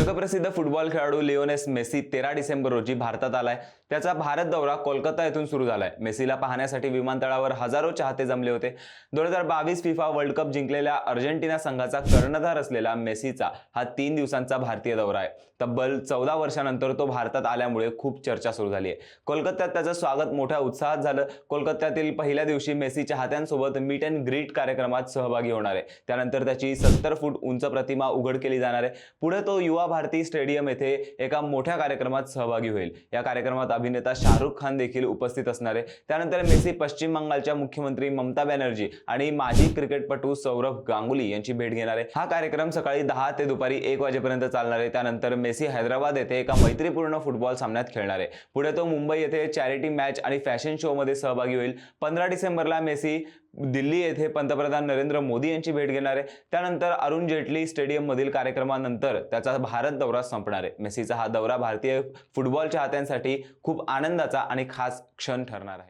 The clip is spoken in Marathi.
जगप्रसिद्ध फुटबॉल खेळाडू लिओनेल मेसी 13 डिसेंबर रोजी भारतात आलाय। त्याचा भारत दौरा कोलकाता येथून सुरू झालाय। मेसीला पाहण्यासाठी विमानतळावर हजारो चाहते जमले होते। 2022 फिफा वर्ल्ड कप जिंकलेल्या अर्जेंटिना संघाचा कर्णधार असलेला मेसीचा हा 3 दिवसांचा भारतीय दौरा आहे। तब्बल 14 वर्षांनंतर तो भारतात आल्यामुळे खूप चर्चा सुरू झाली आहे। कोलकात्यात त्याचं स्वागत मोठ्या उत्साहात झालं। कोलकात्यातील पहिल्या दिवशी मेसी चाहत्यांसोबत मीट अँड ग्रीट कार्यक्रमात सहभागी होणार आहे। त्यानंतर त्याची 70 फूट उंच प्रतिमा उघड केली जाणार आहे। पुढे तो युवा भारती स्टेडियम येथे एका मोठ्या कार्यक्रमात सहभागी होईल। या कार्यक्रमात अभिनेता शाहरुख खान देखील उपस्थित असणार आहे। त्यानंतर मेसी पश्चिम बंगालच्या मुख्यमंत्री ममता बॅनर्जी आणि माजी क्रिकेटपटू सौरभ गांगुली यांची भेट घेणार आहे। हा कार्यक्रम सकाळी 10 ते दुपारी 1 वाजेपर्यंत चालणार आहे। त्यानंतर मेसी हैदराबाद येथे एका मैत्रीपूर्ण फुटबॉल सामन्यात खेळणार आहे। पुढे तो मुंबई येथे चॅरिटी मॅच आणि फॅशन शो मध्ये सहभागी होईल। 15 डिसेंबरला मेसी दिल्ली येथे पंतप्रधान नरेंद्र मोदी यांची भेट घेणार आहे। त्यानंतर अरुण जेटली स्टेडियम मधील कार्यक्रमानंतर त्याचा भारत दौरा संपणार आहे। मेसीचा हा दौरा भारतीय फुटबॉल चाहत्यांसाठी खूप आनंदाचा आणि खास क्षण ठरणार आहे।